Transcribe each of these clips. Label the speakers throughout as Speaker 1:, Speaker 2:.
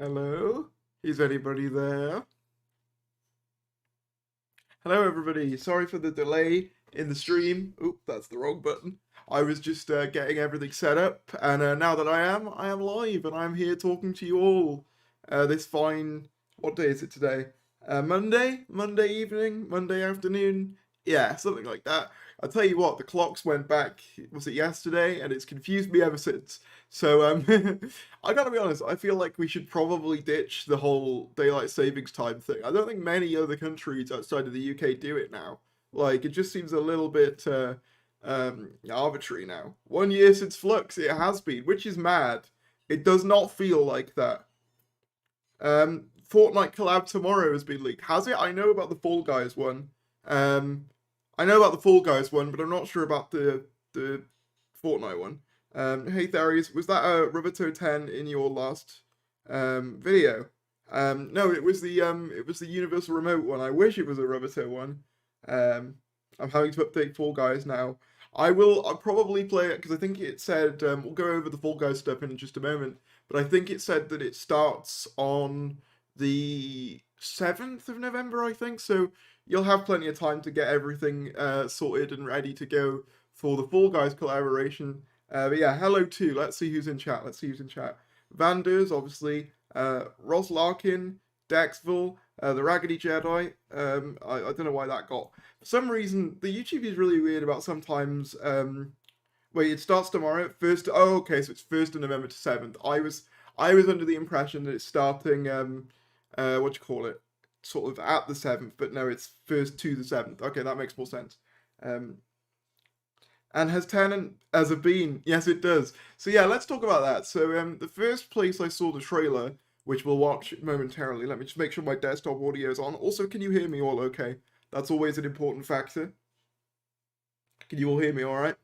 Speaker 1: Hello? Is anybody there? Hello, everybody. Sorry for the delay in the stream. Oop, that's the wrong button. I was just getting everything set up, and now that I am live, and I'm here talking to you all. This fine, what day is it today? Monday evening, Monday afternoon. Yeah, something like that. I'll tell you what, the clocks went back, was it yesterday? And it's confused me ever since. So, I gotta be honest, I feel like we should probably ditch the whole daylight savings time thing. I don't think many other countries outside of the UK do it now. Like, it just seems a little bit arbitrary now. 1 year since Flux, it has been, which is mad. It does not feel like that. Fortnite collab tomorrow has been leaked. Has it? I know about the Fall Guys one. Um, I know about the Fall Guys one, but I'm not sure about the Fortnite one. Hey Tharius, was that a Rubato 10 in your last video? No, it was the Universal Remote one. I wish it was a Rubato one. I'm having to update Fall Guys now. I'll probably play it because I think it said we'll go over the Fall Guys stuff in just a moment, but I think it said that it starts on the 7th of November, I think. So you'll have plenty of time to get everything sorted and ready to go for the Fall Guys collaboration. But yeah, hello too. Let's see who's in chat. Vanders, obviously. Ross Larkin, Dexville, the Raggedy Jedi. I don't know why that got. For some reason, the YouTube is really weird about sometimes. Wait, it starts tomorrow. First. Oh, okay. So it's 1st of November to 7th. I was under the impression that it's starting. What you call it? Sort of at the 7th, but no, it's 1st to the 7th. Okay, that makes more sense. And has Tenant as a bean? Yes, it does. So yeah, let's talk about that. So the first place I saw the trailer, which we'll watch momentarily. Let me just make sure my desktop audio is on. Also, can you hear me all okay? That's always an important factor. Can you all hear me all right?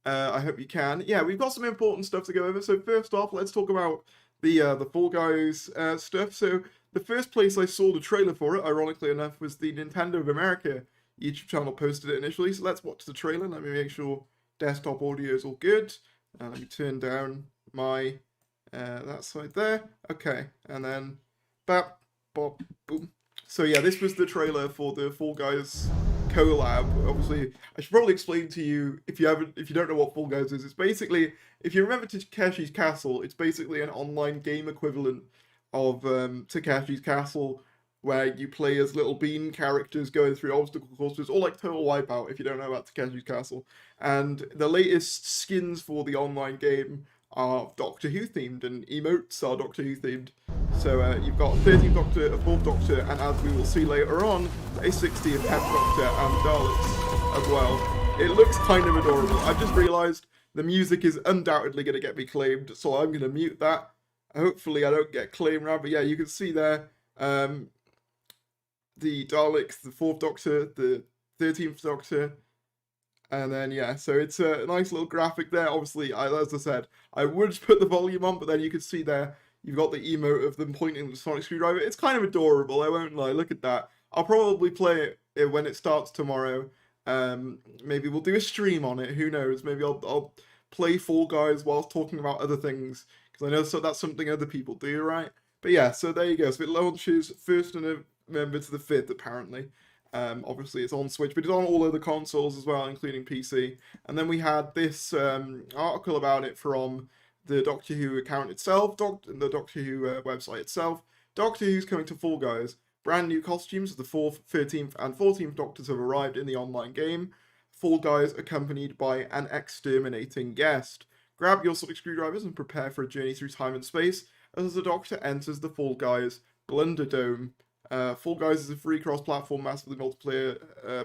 Speaker 1: I hope you can. Yeah, we've got some important stuff to go over. So first off, let's talk about the Fall Guys stuff. So the first place I saw the trailer for it, ironically enough, was the Nintendo of America YouTube channel posted it initially. So let's watch the trailer. Let me make sure desktop audio is all good. Let me turn down my that side there. Okay, and then bap, bop, boom. So yeah, this was the trailer for the Fall Guys collab. Obviously, I should probably explain to you if you don't know what Fall Guys is. It's basically, if you remember Takeshi's Castle, it's basically an online game equivalent of Takeshi's Castle, where you play as little bean characters going through obstacle courses, or like Total Wipeout if you don't know about Takeshi's Castle. And the latest skins for the online game are Doctor Who themed, and emotes are Doctor Who themed. So you've got 13th Doctor, a 4th Doctor, and as we will see later on, a 60th 10th Doctor and Daleks as well. It looks kind of adorable. I've just realised the music is undoubtedly going to get me claimed, so I'm going to mute that. Hopefully I don't get claimed around, but yeah, you can see there the Daleks, the 4th Doctor, the 13th Doctor, and then yeah, so it's a nice little graphic there. Obviously, as I said, I would put the volume on, but then you can see there, you've got the emote of them pointing the sonic screwdriver. It's kind of adorable, I won't lie, look at that. I'll probably play it when it starts tomorrow. Maybe we'll do a stream on it, who knows, maybe I'll play Fall Guys whilst talking about other things, because I know that's something other people do, right? But yeah, so there you go, so it launches 1st of November to the 5th, apparently. Obviously, it's on Switch, but it's on all other consoles as well, including PC. And then we had this article about it from the Doctor Who account itself, the Doctor Who website itself. Doctor Who's coming to Fall Guys. Brand new costumes of the 4th, 13th, and 14th Doctors have arrived in the online game. Fall Guys accompanied by an exterminating guest. Grab your sonic screwdrivers and prepare for a journey through time and space as the Doctor enters the Fall Guys Blunderdome. Fall Guys is a free cross-platform massively multiplayer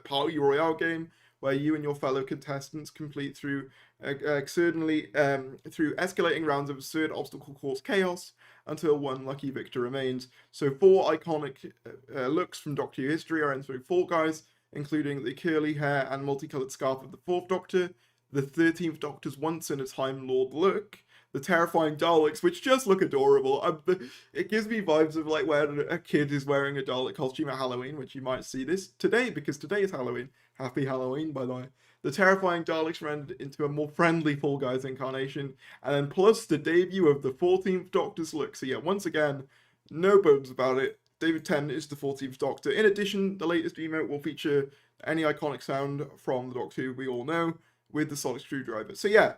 Speaker 1: party royale game where you and your fellow contestants complete through through escalating rounds of absurd obstacle course chaos until one lucky victor remains. So 4 iconic looks from Doctor Who history are entering Fall Guys, including the curly hair and multicolored scarf of the 4th Doctor, the 13th Doctor's once in a Time Lord look, the terrifying Daleks, which just look adorable. It gives me vibes of like when a kid is wearing a Dalek costume at Halloween, which you might see this today, because today is Halloween. Happy Halloween, by the way. the terrifying Daleks rendered into a more friendly Fall Guys incarnation, and then plus the debut of the 14th Doctor's look. So yeah, once again, no bones about it. David Tennant is the 14th Doctor. In addition, the latest emote will feature any iconic sound from the Doctor Who we all know with the sonic screwdriver. So yeah,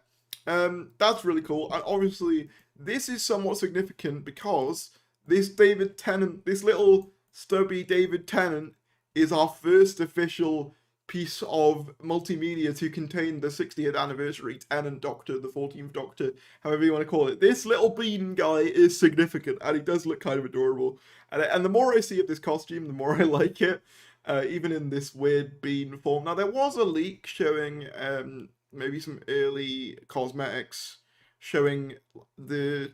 Speaker 1: that's really cool. And obviously, this is somewhat significant because this David Tennant, this little stubby David Tennant, is our first official piece of multimedia to contain the 60th anniversary Tennant Doctor, the 14th Doctor, however you want to call it. This little bean guy is significant, and he does look kind of adorable. And the more I see of this costume, the more I like it, even in this weird bean form. Now, there was a leak showing maybe some early cosmetics showing the,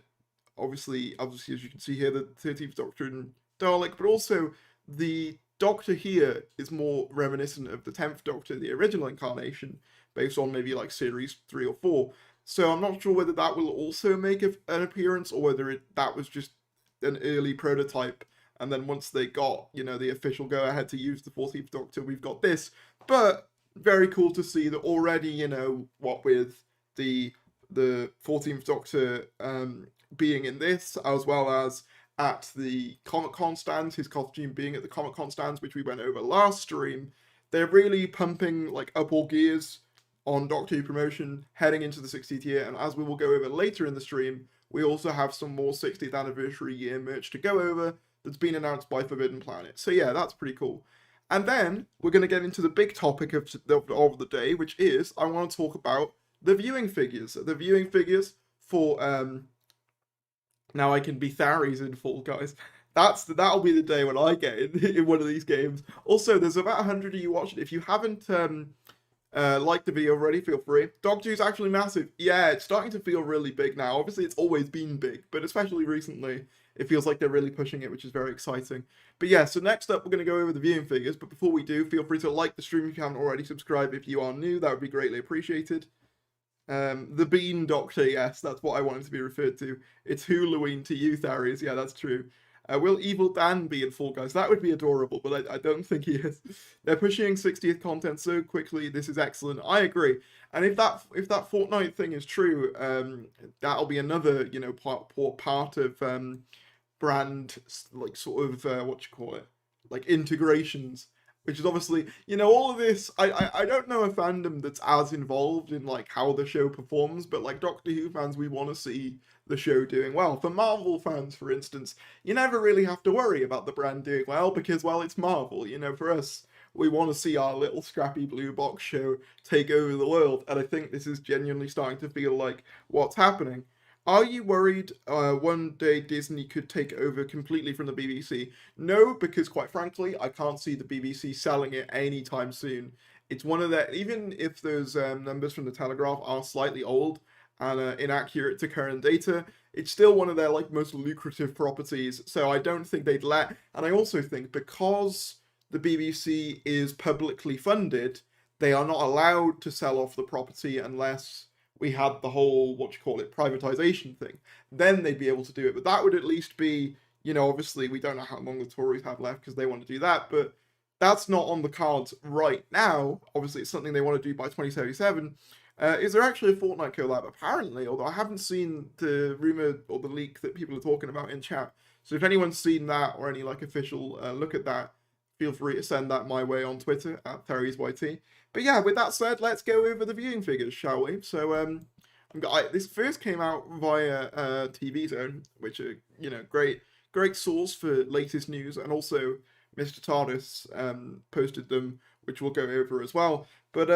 Speaker 1: obviously, as you can see here, the 13th Doctor and Dalek, but also the Doctor here is more reminiscent of the 10th Doctor, the original incarnation, based on maybe like series 3 or 4. So I'm not sure whether that will also make an appearance, or whether that was just an early prototype, and then once they got, the official go-ahead to use the 14th Doctor, we've got this. But very cool to see that already, what with the 14th Doctor being in this, as well as at the Comic-Con stands, his costume being at the Comic-Con stands, which we went over last stream, they're really pumping up all gears on Doctor Who promotion heading into the 60th year, and as we will go over later in the stream, we also have some more 60th anniversary year merch to go over that's been announced by Forbidden Planet. So yeah, that's pretty cool. And then we're going to get into the big topic of the day, which is I want to talk about the viewing figures. The viewing figures for now I can be Tharies in Fall Guys. That'll be the day when I get in one of these games. Also, there's about 100 of you watching. If you haven't liked the video already, feel free. Doctor Who's actually massive. Yeah, it's starting to feel really big now. Obviously, it's always been big, but especially recently, it feels like they're really pushing it, which is very exciting. But yeah, so next up, we're going to go over the viewing figures. But before we do, feel free to like the stream if you haven't already. Subscribe if you are new. That would be greatly appreciated. The Bean Doctor, yes, that's what I wanted to be referred to. It's Halloween to you, Tharies. Yeah, that's true. Will Evil Dan be in Fall Guys? That would be adorable, but I don't think he is. They're pushing 60th content so quickly. This is excellent. I agree. And if that Fortnite thing is true, that'll be another part of brand integrations. Which is obviously, all of this, I don't know a fandom that's as involved in, how the show performs, but, Doctor Who fans, we want to see the show doing well. For Marvel fans, for instance, you never really have to worry about the brand doing well, because, well, it's Marvel, for us, we want to see our little scrappy blue box show take over the world, and I think this is genuinely starting to feel like what's happening. Are you worried one day Disney could take over completely from the BBC? No, because quite frankly, I can't see the BBC selling it anytime soon. It's one of their, even if those numbers from the Telegraph are slightly old and inaccurate to current data, it's still one of their most lucrative properties. So I don't think they'd let. And I also think because the BBC is publicly funded, they are not allowed to sell off the property unless we had the whole, privatization thing. Then they'd be able to do it. But that would at least be, obviously we don't know how long the Tories have left because they want to do that, but that's not on the cards right now. Obviously it's something they want to do by 2077. Is there actually a Fortnite collab? Apparently, although I haven't seen the rumor or the leak that people are talking about in chat. So if anyone's seen that or any official look at that, feel free to send that my way on Twitter at Terry'sYT. But yeah, with that said, let's go over the viewing figures, shall we? So this first came out via TV Zone, which are great source for latest news, and also Mr. TARDIS posted them, which we'll go over as well. But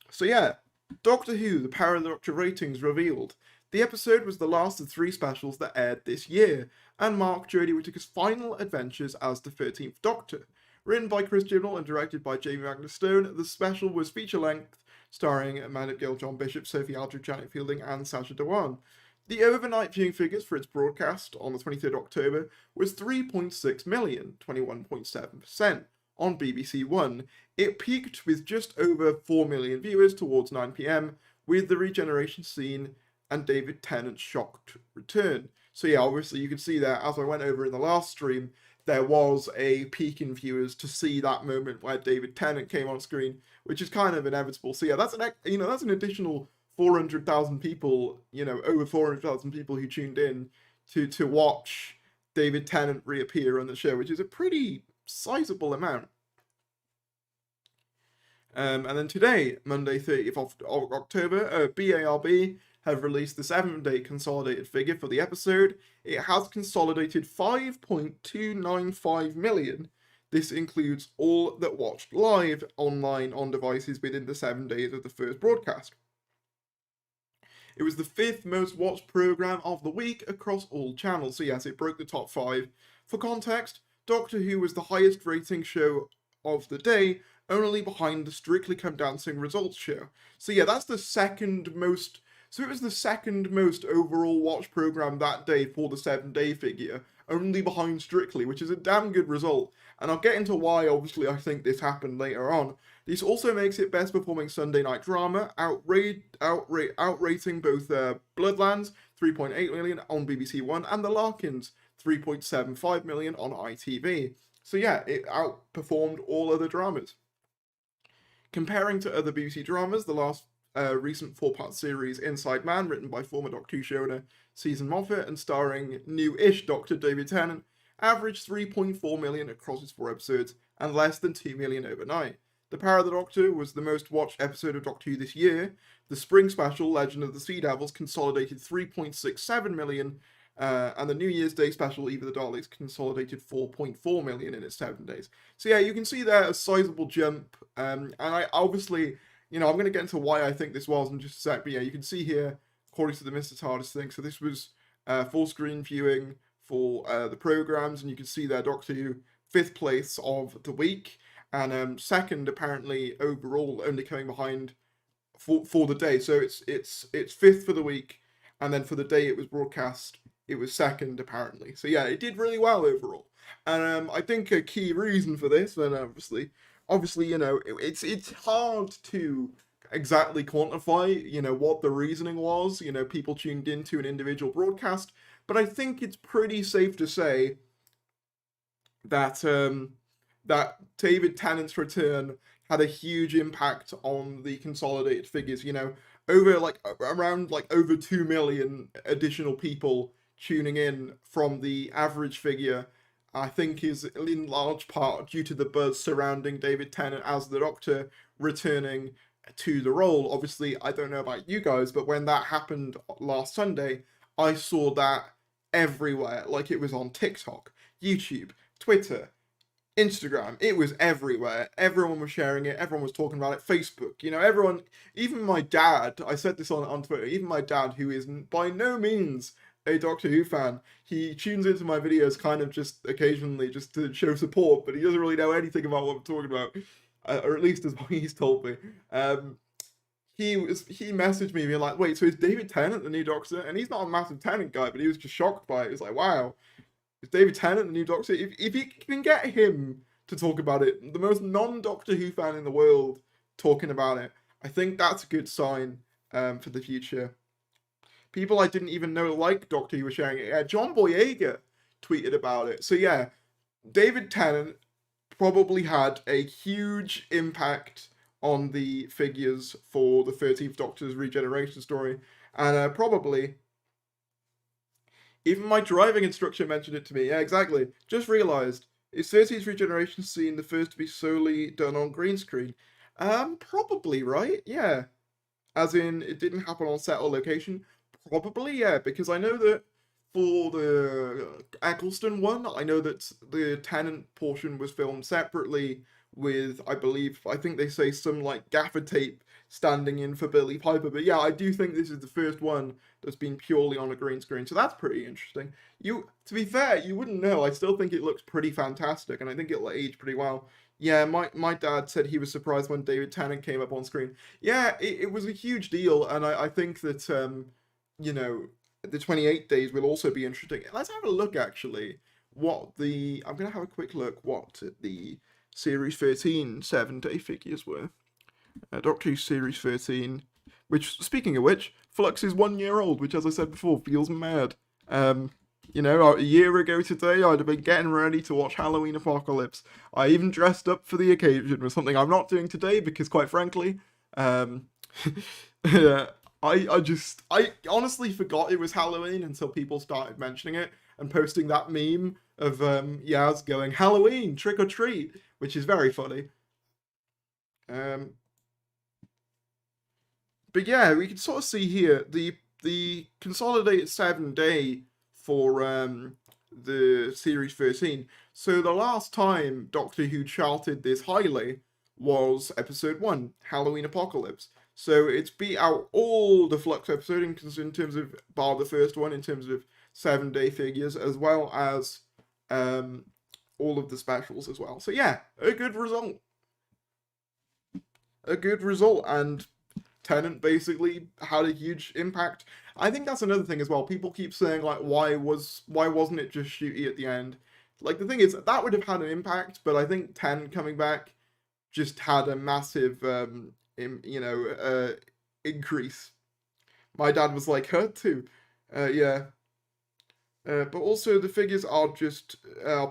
Speaker 1: so yeah, Doctor Who: The Power of the Doctor ratings revealed. The episode was the last of 3 specials that aired this year, and marked Jodie Whittaker's final adventures as the 13th Doctor. Written by Chris Chibnall and directed by Jamie Magnus Stone, the special was feature-length, starring Amanda Gill, John Bishop, Sophie Aldred, Janet Fielding, and Sacha Dhawan. The overnight viewing figures for its broadcast on the 23rd October was 3.6 million, 21.7%, on BBC One. It peaked with just over 4 million viewers towards 9 PM, with the regeneration scene and David Tennant's shocked return. So yeah, obviously you can see that, as I went over in the last stream, there was a peak in viewers to see that moment where David Tennant came on screen, which is kind of inevitable. So yeah, that's that's an additional 400,000 people, over 400,000 people who tuned in to watch David Tennant reappear on the show, which is a pretty sizable amount. And then today, Monday 30th of October, BARB have released the 7-day consolidated figure for the episode. It has consolidated 5.295 million. This includes all that watched live online on devices within the 7 days of the first broadcast. It was the 5th most watched program of the week across all channels, so yes, it broke the top 5. For context, Doctor Who was the highest rating show of the day, only behind the Strictly Come Dancing results show. So yeah, that's the second most... So it was the second most overall watched program that day for the 7-day figure, only behind Strictly, which is a damn good result. And I'll get into why, obviously, I think this happened later on. This also makes it best performing Sunday night drama, outrating both Bloodlands, 3.8 million on BBC One, and The Larkins, 3.75 million on ITV. So yeah, it outperformed all other dramas. Comparing to other BBC dramas, the last recent 4-part series Inside Man, written by former Doctor Who showrunner Susan Moffat and starring new-ish Dr. David Tennant, averaged 3.4 million across its 4 episodes and less than 2 million overnight. The Power of the Doctor was the most watched episode of Doctor Who this year. The spring special, Legend of the Sea Devils, consolidated 3.67 million, and the New Year's Day special, Eve of the Daleks, consolidated 4.4 million in its 7 days. So yeah, you can see there a sizable jump, and I obviously... I'm going to get into why I think this was in just a sec, but yeah, you can see here, according to the Mr. TARDIS thing, so this was full screen viewing for the programs, and you can see there Doctor Who 5th place of the week, and second apparently overall, only coming behind for the day. So it's 5th for the week, and then for the day it was broadcast, it was second apparently. So yeah, it did really well overall, and I think a key reason for this, and obviously, it's hard to exactly quantify, what the reasoning was. People tuned into an individual broadcast, but I think it's pretty safe to say that that David Tennant's return had a huge impact on the consolidated figures. Over 2 million additional people tuning in from the average figure. I think is in large part due to the buzz surrounding David Tennant as the Doctor returning to the role. Obviously, I don't know about you guys, but when that happened last Sunday, I saw that everywhere. Like, it was on TikTok, YouTube, Twitter, Instagram. It was everywhere. Everyone was sharing it. Everyone was talking about it. Facebook. Everyone, even my dad, I said this on Twitter, even my dad, who is by no means a Doctor Who fan, he tunes into my videos kind of just occasionally just to show support, but he doesn't really know anything about what I'm talking about, or at least as what he's told me. He messaged me being like, wait, so is David Tennant the new Doctor? And he's not a massive Tennant guy, but he was just shocked by it. He was like, wow, is David Tennant the new Doctor? If you can get him to talk about it, the most non-Doctor Who fan in the world talking about it, I think that's a good sign for the future. People I didn't even know like Doctor Who were sharing it. Yeah, John Boyega tweeted about it. So yeah, David Tennant probably had a huge impact on the figures for the 13th Doctor's regeneration story. And probably, even my driving instructor mentioned it to me. Yeah, exactly. Just realised, is 13th regeneration scene the first to be solely done on green screen? Probably, right? Yeah. As in, it didn't happen on set or location. Probably, yeah, because I know that for the Eccleston one, I know that the Tennant portion was filmed separately with, I think they say some like gaffer tape standing in for Billie Piper. But yeah, I do think this is the first one that's been purely on a green screen, so that's pretty interesting. To be fair, you wouldn't know. I still think it looks pretty fantastic, and I think it'll age pretty well. Yeah, my dad said he was surprised when David Tennant came up on screen. Yeah, it was a huge deal, and I think that the 28 days will also be interesting. Let's have a look, actually, I'm going to have a quick look what the Series 13 7-day figures were. Doctor Who Series 13, which, speaking of which, Flux is 1 year old, which, as I said before, feels mad. You know, a year ago today, I'd have been getting ready to watch Halloween Apocalypse. I even dressed up for the occasion with something I'm not doing today because, quite frankly, um, yeah, I honestly forgot it was Halloween until people started mentioning it and posting that meme of Yaz going Halloween trick or treat, which is very funny. Um, but yeah, we can sort of see here the consolidated 7 day for the series 13. So the last time Doctor Who charted this highly was episode 1, Halloween Apocalypse. So it's beat out all the Flux episode in terms of bar the first one in terms of 7 day figures, as well as um all of the specials as well. So yeah, a good result. A good result, and Tenant basically had a huge impact. I think that's another thing as well. People keep saying like, why wasn't it just Shooty at the end? Like the thing is that would have had an impact, but I think Tenant coming back just had a massive, increase. My dad was like, her too. Yeah. But also the figures are just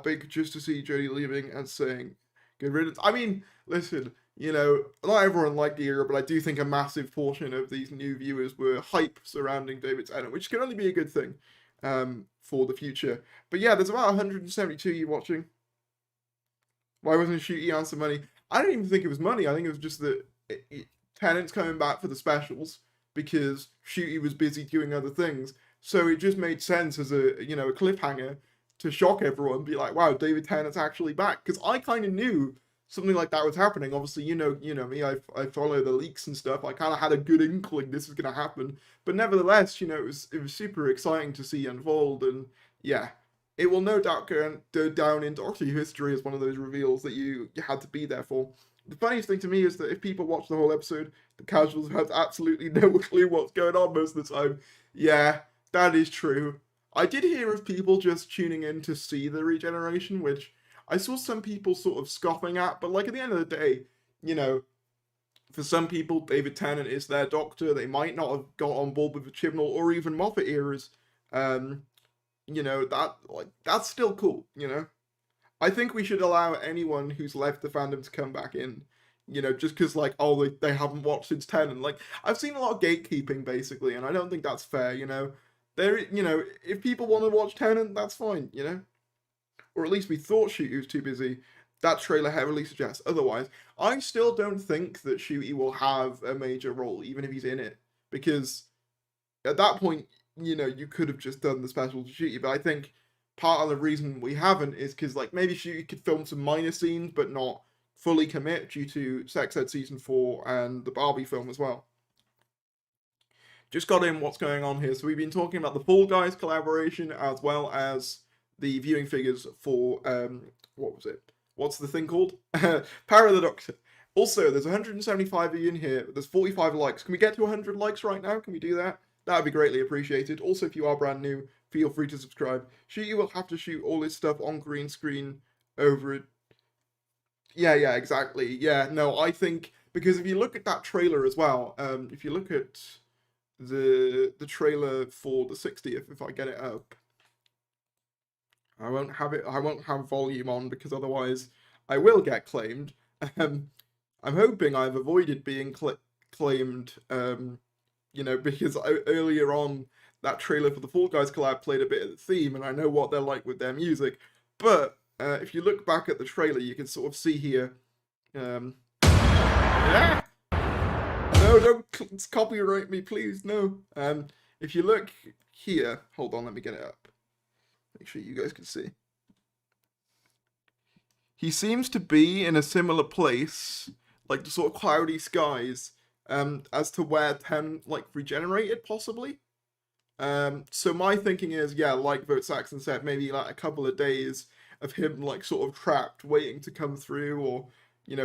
Speaker 1: big just to see Jodie leaving and saying good riddance. I mean, listen, not everyone liked the era, but I do think a massive portion of these new viewers were hype surrounding David Tennant, which can only be a good thing for the future. But yeah, there's about 172 you watching. Why wasn't Shooty on some money? I don't even think it was money. I think it was just that Tennant's coming back for the specials because Shooty was busy doing other things. So it just made sense as a cliffhanger to shock everyone, be like, wow, David Tennant's actually back. Because I kind of knew something like that was happening. Obviously, you know me, I follow the leaks and stuff. I kind of had a good inkling this was going to happen. But nevertheless, it was super exciting to see unfold. And yeah, it will no doubt go down in Doctor Who history as one of those reveals that you had to be there for. The funniest thing to me is that if people watch the whole episode, the casuals have absolutely no clue what's going on most of the time. Yeah, that is true. I did hear of people just tuning in to see the regeneration, which I saw some people sort of scoffing at, but like at the end of the day, for some people, David Tennant is their Doctor. They might not have got on board with the Chibnall or even Moffat eras. That's still cool, I think we should allow anyone who's left the fandom to come back in. Just because, like, oh, they haven't watched since 10. And, like, I've seen a lot of gatekeeping, basically, and I don't think that's fair, if people want to watch Tenant, that's fine, Or at least we thought Shooty was too busy. That trailer heavily suggests otherwise. I still don't think that Shooty will have a major role, even if he's in it. Because at that point, you could have just done the special to Shooty, but I think part of the reason we haven't is because, like, maybe Shooty could film some minor scenes, but not fully commit due to Sex Ed Season 4 and the Barbie film as well. Just got in what's going on here. So we've been talking about the Fall Guys collaboration as well as the viewing figures for, what was it? What's the thing called? Paradox. Also, there's 175 of you in here. There's 45 likes. Can we get to 100 likes right now? Can we do that? That would be greatly appreciated. Also, if you are brand new, feel free to subscribe. Shooty will have to shoot all this stuff on green screen over it. Yeah, exactly. Yeah, no, I think because if you look at that trailer as well, if you look at the trailer for the 60th, if I get it up, I won't have volume on because otherwise I will get claimed. I'm hoping I've avoided being claimed, because earlier on that trailer for the Fall Guys collab played a bit of the theme, and I know what they're like with their music. But if you look back at the trailer, you can sort of see here. Yeah. No, don't copyright me, please. No. If you look here, hold on, let me get it up. Make sure you guys can see. He seems to be in a similar place, like the sort of cloudy skies, as to where 10 like regenerated possibly. So my thinking is, yeah, like Vote Saxon said, maybe like a couple of days of him like sort of trapped, waiting to come through, or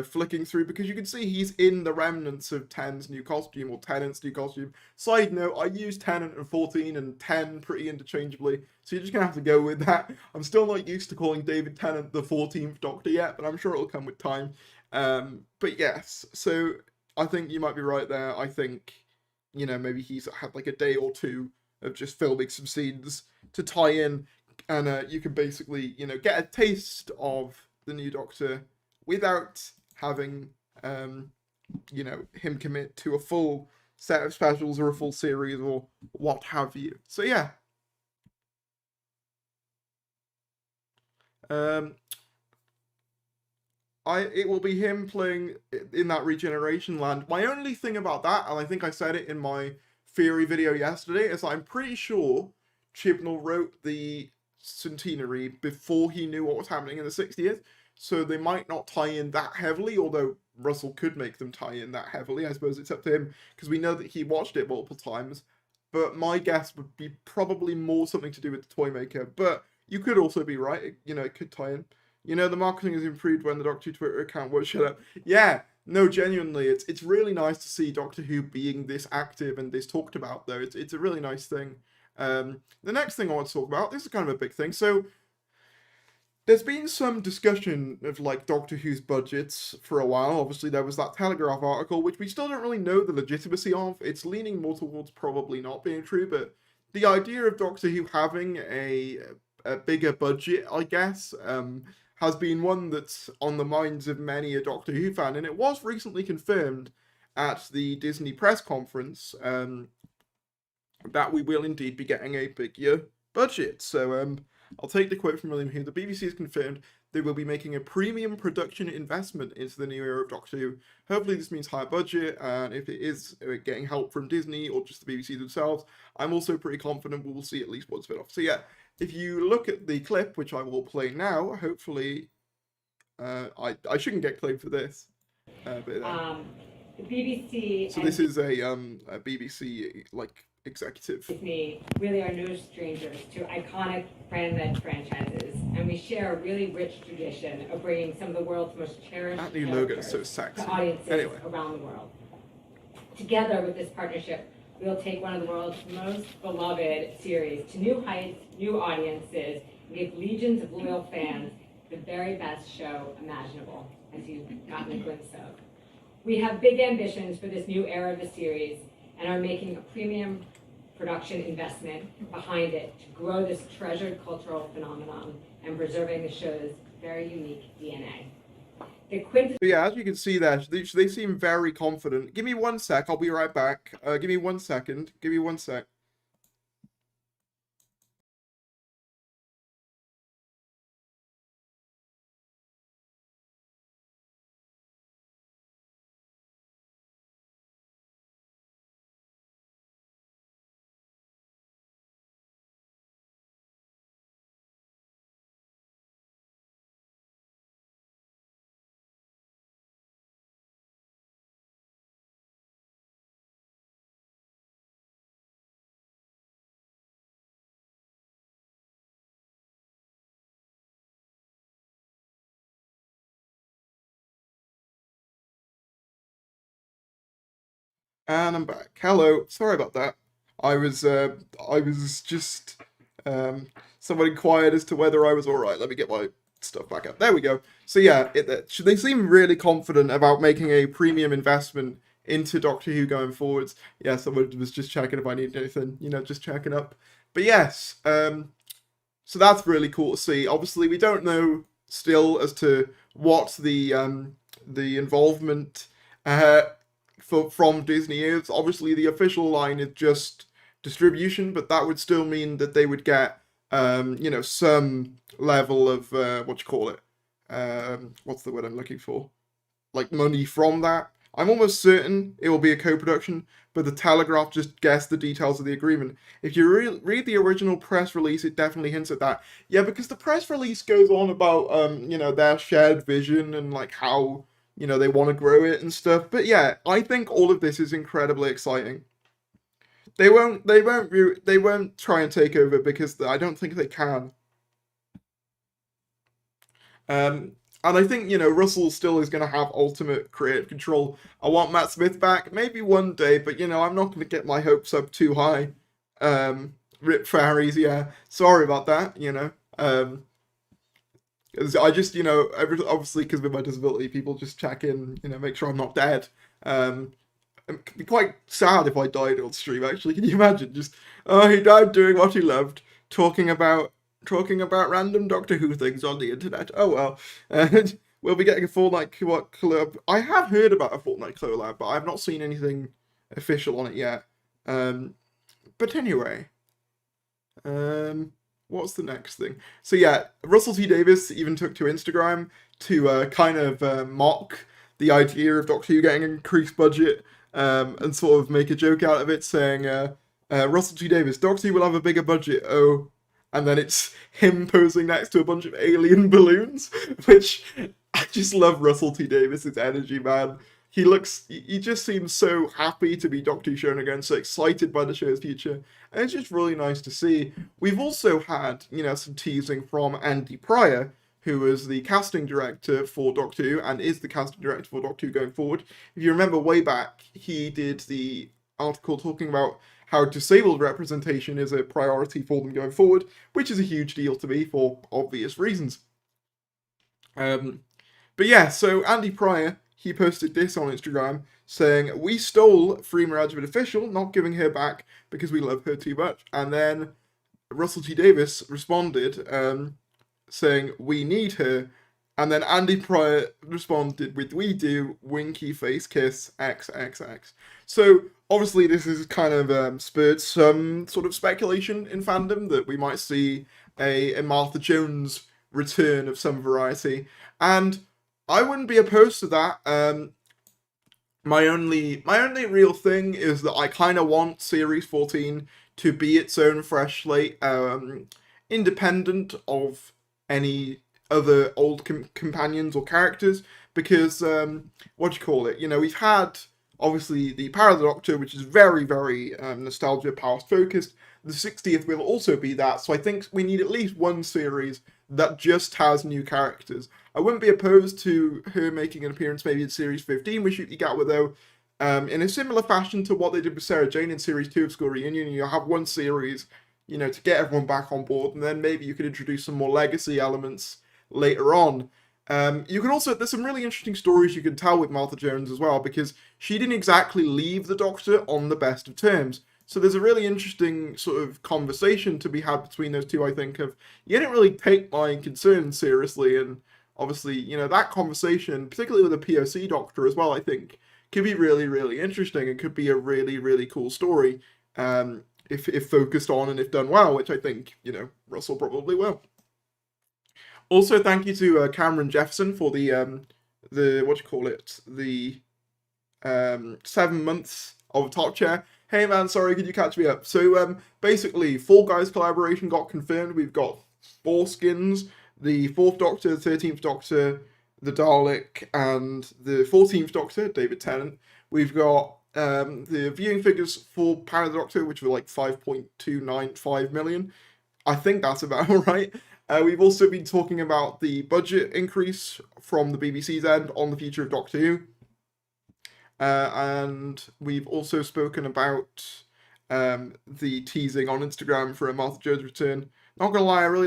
Speaker 1: flicking through, because you can see he's in the remnants of 10's new costume, or Tennant's new costume. Side note, I use Tennant and 14 and 10 pretty interchangeably, so you're just gonna have to go with that. I'm still not used to calling David Tennant the 14th Doctor yet, but I'm sure it'll come with time. But yes, so I think you might be right there. I think, maybe he's had like a day or two of just filming some scenes to tie in. and you can basically, get a taste of the new Doctor without having, him commit to a full set of specials or a full series or what have you. So yeah. It will be him playing in that regeneration land. My only thing about that, and I think I said it in my theory video yesterday, is I'm pretty sure Chibnall wrote the centenary before he knew what was happening in the 60th, so they might not tie in that heavily, although Russell could make them tie in that heavily. I suppose it's up to him, because we know that he watched it multiple times, but my guess would be probably more something to do with the Toymaker, but you could also be right, it could tie in. The marketing is improved when the Doctor Who Twitter account won't shut up. Yeah, no, genuinely, it's really nice to see Doctor Who being this active and this talked about, though. It's a really nice thing. The next thing I want to talk about, this is kind of a big thing. So, there's been some discussion of, Doctor Who's budgets for a while. Obviously, there was that Telegraph article, which we still don't really know the legitimacy of. It's leaning more towards probably not being true, but the idea of Doctor Who having a bigger budget, I guess, has been one that's on the minds of many a Doctor Who fan, and it was recently confirmed at the Disney press conference that we will indeed be getting a bigger budget. So I'll take the quote from William here. The BBC has confirmed they will be making a premium production investment into the new era of Doctor Who. Hopefully this means higher budget, and if it is getting help from Disney or just the BBC themselves, I'm also pretty confident we will see at least one spin-off. So yeah, if you look at the clip, which I will play now, hopefully, I shouldn't get claimed for this.
Speaker 2: The BBC.
Speaker 1: So this is a BBC executive.
Speaker 2: Disney really are no strangers to iconic brand-led franchises, and we share a really rich tradition of bringing some of the world's most cherished
Speaker 1: that new logo is so sexy.
Speaker 2: To audiences around the world. Together with this partnership, we'll take one of the world's most beloved series to new heights, new audiences, and give legions of loyal fans the very best show imaginable, as you've gotten a glimpse of. We have big ambitions for this new era of the series and are making a premium production investment behind it to grow this treasured cultural phenomenon and preserving the show's very unique DNA.
Speaker 1: But yeah, as you can see there, they seem very confident. Give me 1 sec, I'll be right back. Give me 1 second. Give me 1 sec. And I'm back. Hello. Sorry about that. I was just someone inquired as to whether I was all right. Let me get my stuff back up. There we go. So yeah, they seem really confident about making a premium investment into Doctor Who going forwards. Yeah, someone was just checking if I needed anything. Just checking up. But yes, so that's really cool to see. Obviously, we don't know still as to what the involvement from Disney is. Obviously, the official line is just distribution, but that would still mean that they would get, some level of what's the word I'm looking for? Money from that. I'm almost certain it will be a co-production, but the Telegraph just guessed the details of the agreement. If you read the original press release, it definitely hints at that. Yeah, because the press release goes on about, their shared vision and how they want to grow it and stuff. But yeah, I think all of this is incredibly exciting. They won't try and take over because I don't think they can. And I think, Russell still is going to have ultimate creative control. I want Matt Smith back, maybe one day, but, I'm not going to get my hopes up too high. Rip Fairies, yeah. Sorry about that, I just, obviously because with my disability, people just check in, make sure I'm not dead. It'd be quite sad if I died on stream, actually. Can you imagine? Just, he died doing what he loved, talking about talking about random Doctor Who things on the internet. Oh well. And we'll be getting a Fortnite collab. I have heard about a Fortnite collab, but I've not seen anything official on it yet. But anyway, what's the next thing? So yeah, Russell T Davies even took to Instagram to kind of mock the idea of Doctor Who getting an increased budget, and sort of make a joke out of it, saying, Russell T Davies, Doctor Who will have a bigger budget, oh. And then it's him posing next to a bunch of alien balloons, which I just love Russell T Davies' energy, man. He just seems so happy to be Doctor Who shown again, so excited by the show's future, and it's just really nice to see. We've also had, some teasing from Andy Pryor, who was the casting director for Doctor Who, and is the casting director for Doctor Who going forward. If you remember way back, he did the article talking about how disabled representation is a priority for them going forward, which is a huge deal to me for obvious reasons. But yeah, so Andy Pryor, he posted this on Instagram saying, "We stole Freema Rajabit official, not giving her back because we love her too much." And then Russell T Davies responded, saying, "We need her." And then Andy Pryor responded with, "We do, winky face kiss, XXX. So obviously this has kind of spurred some sort of speculation in fandom that we might see a Martha Jones return of some variety. And I wouldn't be opposed to that. My only real thing is that I kind of want Series 14 to be its own fresh slate, independent of any other old companions or characters, because we've had obviously the Power of the Doctor, which is very, very nostalgia past focused. The 60th will also be that, so I think we need at least one series that just has new characters. I wouldn't be opposed to her making an appearance maybe in Series 15 with Ncuti Gatwa, in a similar fashion to what they did with Sarah Jane in Series 2 of School Reunion. You have one series, to get everyone back on board, and then maybe you could introduce some more legacy elements later on. You can also, there's some really interesting stories you can tell with Martha Jones as well, because she didn't exactly leave the Doctor on the best of terms. So there's a really interesting sort of conversation to be had between those two, I think, of, you didn't really take my concerns seriously, and obviously, that conversation, particularly with a POC Doctor as well, I think, could be really, really interesting, and could be a really, really cool story, if focused on and if done well, which I think, Russell probably will. Also, thank you to Cameron Jefferson for the 7 months of Top Chair. Hey man, sorry, could you catch me up? So basically, Fall Guys collaboration got confirmed. We've got 4 skins: the 4th Doctor, the 13th Doctor, the Dalek, and the 14th Doctor, David Tennant. We've got the viewing figures for Power of the Doctor, which were like 5.295 million. I think that's about right. We've also been talking about the budget increase from the BBC's end on the future of Doctor Who. And we've also spoken about the teasing on Instagram for a Martha Jones return. Not gonna lie, I really